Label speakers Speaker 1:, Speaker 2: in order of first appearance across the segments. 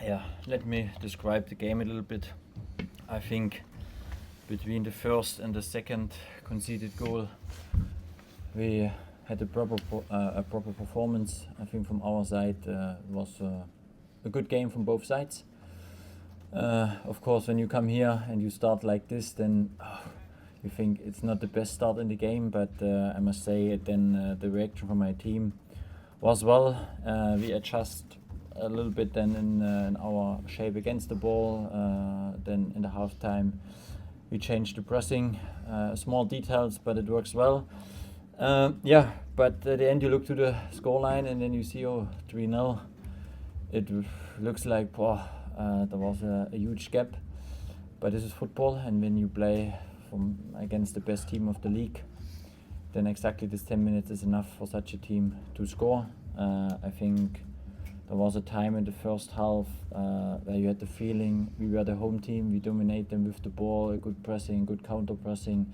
Speaker 1: Yeah, let me describe the game a little bit. I think between the first and the second conceded goal, we had a proper performance. I think from our side it was a good game from both sides. Of course, when you come here and you start like this, then you think it's not the best start in the game. But I must say, then the reaction from my team was well. We adjust a little bit then in our shape against the ball. Then in the halftime, we changed the pressing. Small details, but it works well. But at the end you look to the scoreline and then you see 3-0. It looks like there was a huge gap, but this is football, and when you play against the best team of the league, then exactly this 10 minutes is enough for such a team to score. I think there was a time in the first half where you had the feeling we were the home team, we dominate them with the ball, good pressing, good counter pressing.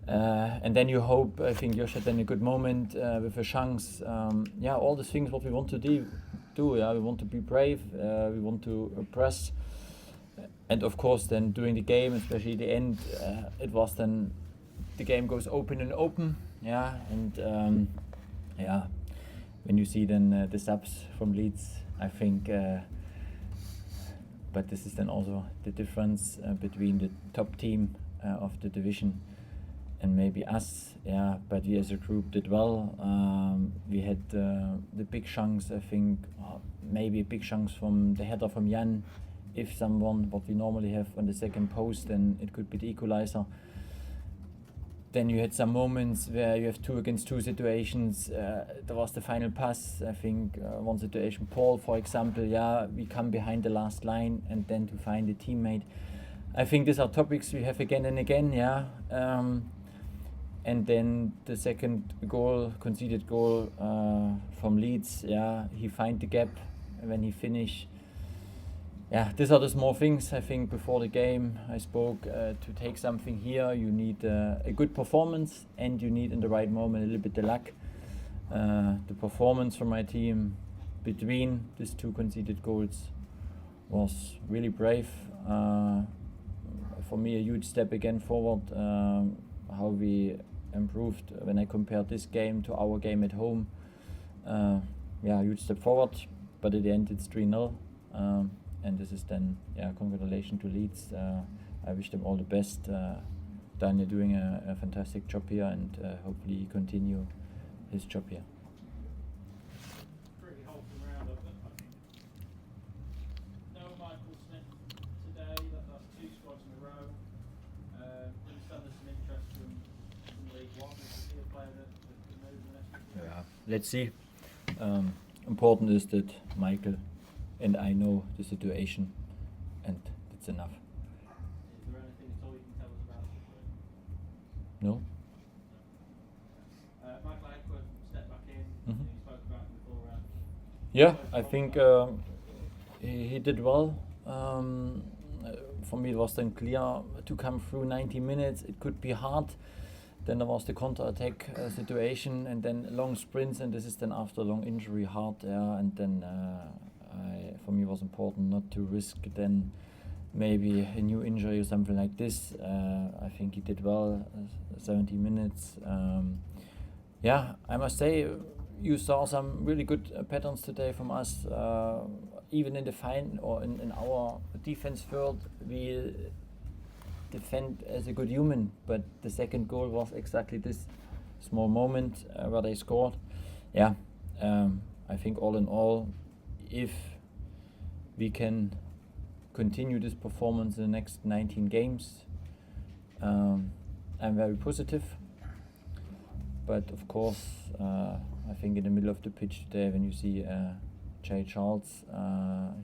Speaker 1: And then you hope, I think Josh had then a good moment with a chance. All the things what we want to do. We want to be brave, we want to press. And of course then during the game, especially the end, it was then the game goes open and open. When you see then the subs from Leeds, I think, but this is then also the difference between the top team of the division and maybe us, but we as a group did well. We had the big chance, I think, maybe big chance from the header from Jan. If someone, what we normally have on the second post, then it could be the equalizer. Then you had some moments where you have 2 against 2 situations. There was the final pass, I think, one situation, Paul, for example, we come behind the last line and then to find a teammate. I think these are topics we have again and again, and then the second goal, conceded goal from Leeds, he find the gap when he finish. These are the small things. I think before the game I spoke to take something here. You need a good performance, and you need in the right moment a little bit of luck. The performance from my team between these 2 conceded goals was really brave. For me, a huge step again forward. How we improved when I compared this game to our game at home. Huge step forward, but at the end it's 3-0. And this is then, congratulations to Leeds. I wish them all the best. Daniel doing a fantastic job here, and hopefully continue his job here.
Speaker 2: Pretty wholesome round of it. No Michael Smith today. That's 2 squads in a row. Understand there's some interest from League One. Is he a player that can move in the next few years?
Speaker 1: Let's see. Important is that Michael and I know the situation, and that's enough.
Speaker 2: Is there anything at all you can tell us about it?
Speaker 1: No?
Speaker 2: Michael Eckworth stepped back in.
Speaker 1: Mm-hmm.
Speaker 2: You spoke about it before.
Speaker 1: I think he did well. For me it was then clear to come through 90 minutes. It could be hard. Then there was the counter-attack situation, and then long sprints, and this is then after a long injury hard. And then for me it was important not to risk then maybe a new injury or something like this. I think he did well, 70 minutes. I must say you saw some really good patterns today from us. Even in the fine or in our defense field, we defend as a good human, but the second goal was exactly this small moment where they scored. I think all in all, if we can continue this performance in the next 19 games, I'm very positive. But of course, I think in the middle of the pitch today, when you see Shea Charles,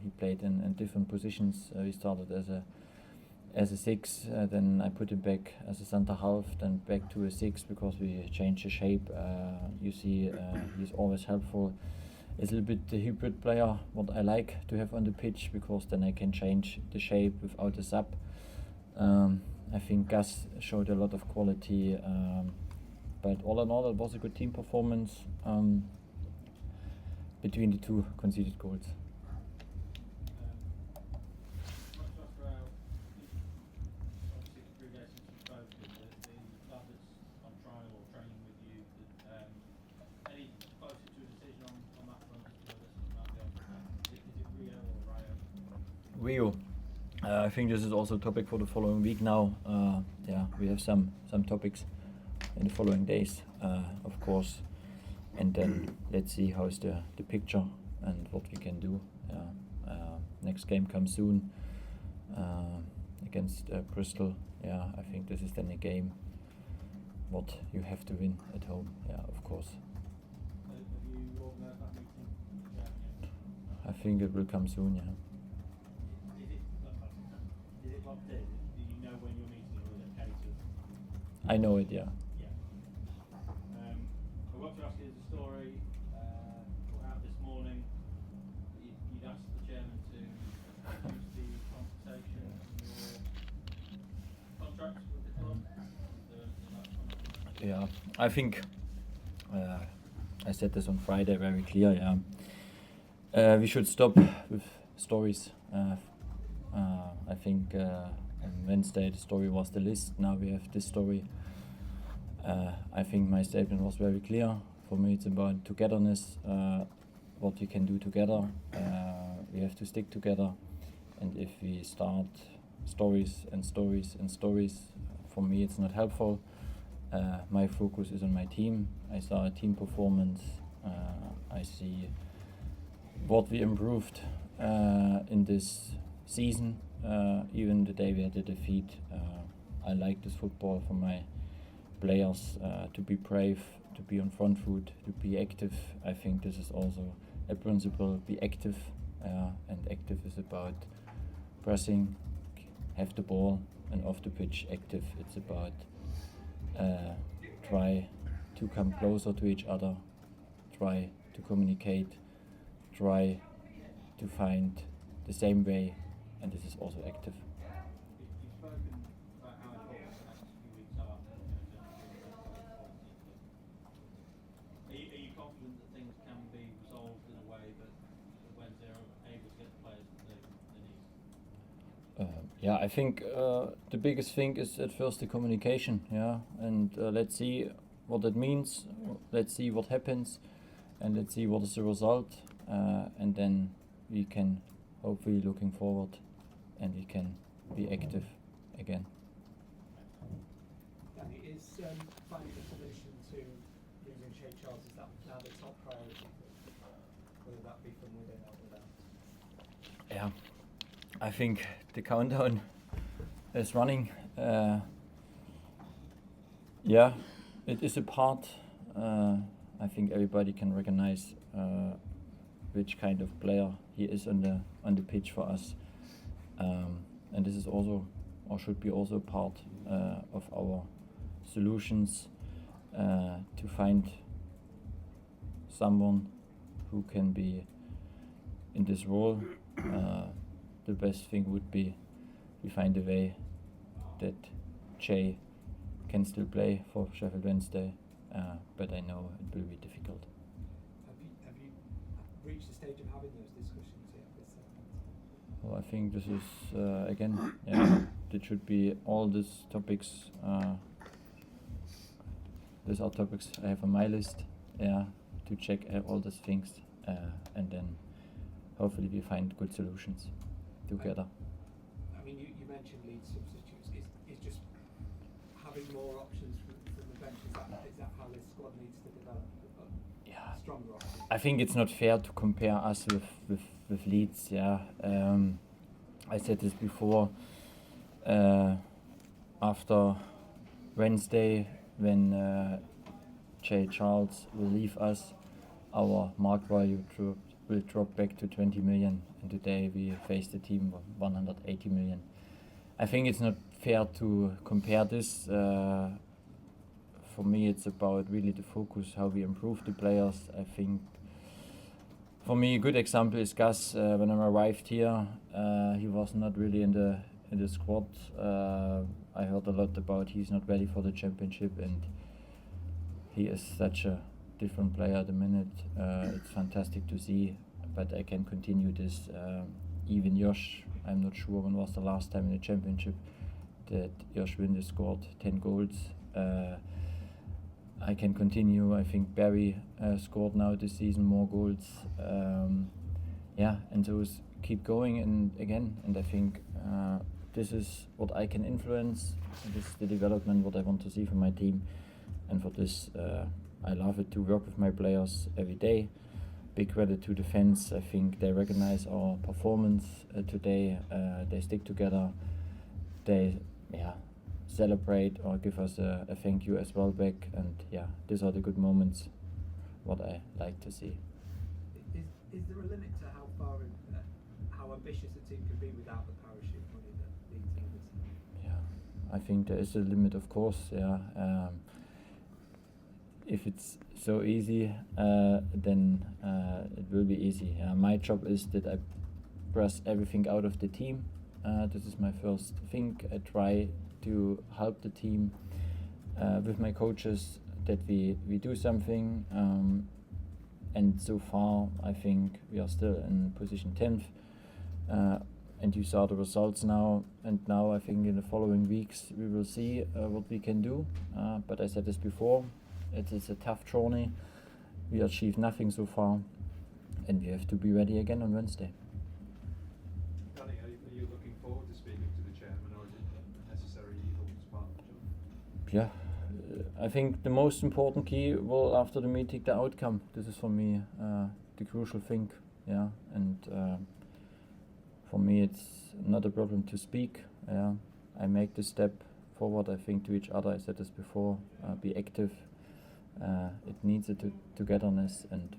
Speaker 1: he played in different positions. He started as a 6, then I put him back as a center half, then back to a 6 because we changed the shape. You see, he's always helpful. It's a little bit the hybrid player, what I like to have on the pitch, because then I can change the shape without a sub. I think Gus showed a lot of quality, but all in all, it was a good team performance between the 2 conceded goals. Rio. I think this is also a topic for the following week now. Yeah, we have some topics in the following days, of course, and then let's see how's the picture and what we can do. Next game comes soon against Bristol. Yeah, I think this is then a game what you have to win at home. Yeah, of course.
Speaker 2: Have you organised that meeting? Yeah.
Speaker 1: I think it will come soon. Yeah.
Speaker 2: Is it locked in? Do you know when you're meeting, or is it a case of?
Speaker 1: I know it. Yeah.
Speaker 2: Yeah. I want to ask you the story put out this morning. You'd asked the chairman to reduce the compensation in your contracts with the club.
Speaker 1: Yeah, I think I said this on Friday very clear. Yeah, we should stop with stories. I think on Wednesday the story was the list. Now we have this story. I think my statement was very clear. For me, it's about togetherness. What we can do together. We have to stick together. And if we start stories and stories and stories, for me it's not helpful. My focus is on my team. I saw a team performance. I see what we improved in this season. Even the day we had a defeat, I like this football for my players to be brave, to be on front foot, to be active. I think this is also a principle. Be active, and active is about pressing, have the ball, and off the pitch active. It's about try to come closer to each other, try to communicate, try to find the same way, and this is also active.
Speaker 2: You've spoken about how important the next few weeks are. Are you confident that things can be resolved in a way that Wednesday are able to get the players that they need?
Speaker 1: Yeah, I think the biggest thing is at first the communication. Yeah, and let's see what that means. Let's see what happens, and let's see what is the result, and then we can hopefully looking forward, and we can be active again.
Speaker 3: Danny, is finding a solution to losing Shea Charles, is that now the top priority, whether that be from within or without?
Speaker 1: Yeah, I think the countdown is running. Yeah, it is a part. I think everybody can recognize which kind of player he is on the pitch for us, and this is also, or should be also, part of our solutions to find someone who can be in this role. The best thing would be we find a way that Shea can still play for Sheffield Wednesday, but I know it will be difficult.
Speaker 3: Have you reached the stage of having those discussions yet with
Speaker 1: Well, I think this is again, yeah, it should be all these topics. These are topics I have on my list, yeah, to check all these things, and then hopefully we find good solutions together.
Speaker 3: I mean, you mentioned Leeds substitutes. Is just having more options from the bench, is that how this squad needs to develop?
Speaker 1: Yeah.
Speaker 3: Stronger options?
Speaker 1: I think it's not fair to compare us with Leeds. Yeah, I said this before. After Wednesday, when Shea Charles will leave us, our mark value will drop back to 20 million, and today we faced a team of 180 million. I think it's not fair to compare this. For me, it's about really the focus, how we improve the players. I think for me a good example is Gus. When I arrived here, he was not really in the squad. I heard a lot about he's not ready for the championship, and he is such a different player at the minute. It's fantastic to see, but I can continue this. Even Josh, I'm not sure when was the last time in the championship that Josh Winter scored 10 goals. I can continue. I think Barry scored now this season more goals. Yeah, and those keep going and I think this is what I can influence. This is the development what I want to see from my team, and for this I love it to work with my players every day. Big credit to the fans. I think they recognize our performance today. They stick together. They celebrate or give us a thank you as well back, and these are the good moments what I like to see.
Speaker 3: Is there a limit to how ambitious a team can be without the parachute money that Leeds have?
Speaker 1: Yeah, I think there is a limit, of course. If it's so easy, then it will be easy. My job is that I press everything out of the team. This is my first thing. I try to help the team with my coaches that we do something. And so far, I think we are still in position 10th. And you saw the results now. And now I think in the following weeks we will see what we can do. But I said this before, it is a tough journey. We achieved nothing so far. And we have to be ready again on Wednesday.
Speaker 4: Danny, are you looking forward to speaking to the chairman, or is it a necessary evil as part of the job?
Speaker 1: I think the most important key will, after the meeting, the outcome. This is for me the crucial thing. And for me it's not a problem to speak. I make the step forward, I think, to each other. I said this before, be active. It needs a togetherness, and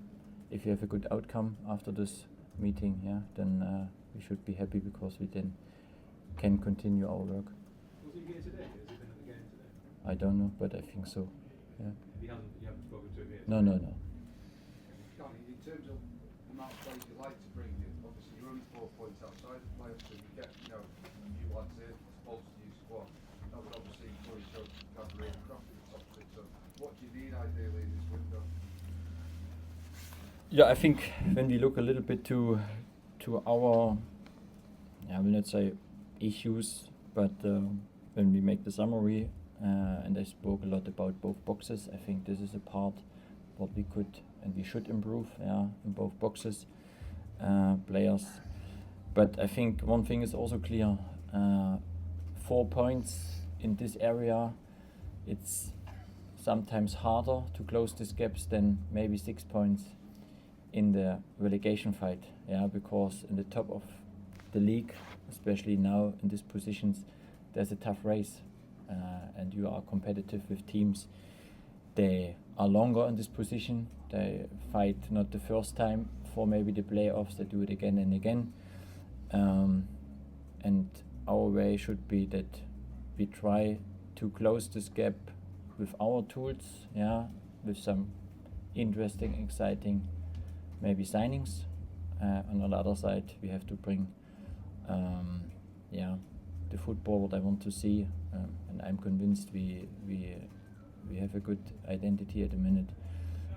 Speaker 1: if you have a good outcome after this meeting, then we should be happy, because we then can continue our work.
Speaker 4: Was he here today? Has he been at the game today?
Speaker 1: I don't know, but I think so.
Speaker 4: You haven't spoken to him yet?
Speaker 1: No.
Speaker 5: Danny, in terms of the amount of players you like to bring in, obviously you're only 4 points outside the playoffs, so you get a few lads in, bolster your squad. That would obviously encourage you to have real craft at the top of it. So what do you need ideally in this window?
Speaker 1: I think when we look a little bit to our, I will not say issues, but when we make the summary, and I spoke a lot about both boxes, I think this is a part what we could and we should improve in both boxes, players. But I think one thing is also clear, 4 points in this area, it's sometimes harder to close these gaps than maybe 6 points in the relegation fight, because in the top of the league, especially now in these positions, there's a tough race, and you are competitive with teams. They are longer in this position. They fight not the first time for maybe the playoffs. They do it again and again, and our way should be that we try to close this gap with our tools, with some interesting, exciting maybe signings. On the other side, we have to bring the football what I want to see, and I'm convinced we have a good identity at the minute,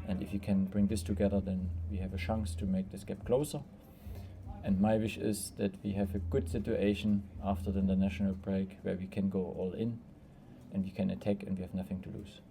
Speaker 1: and if you can bring this together, then we have a chance to make this gap closer. And my wish is that we have a good situation after the international break where we can go all in and we can attack and we have nothing to lose.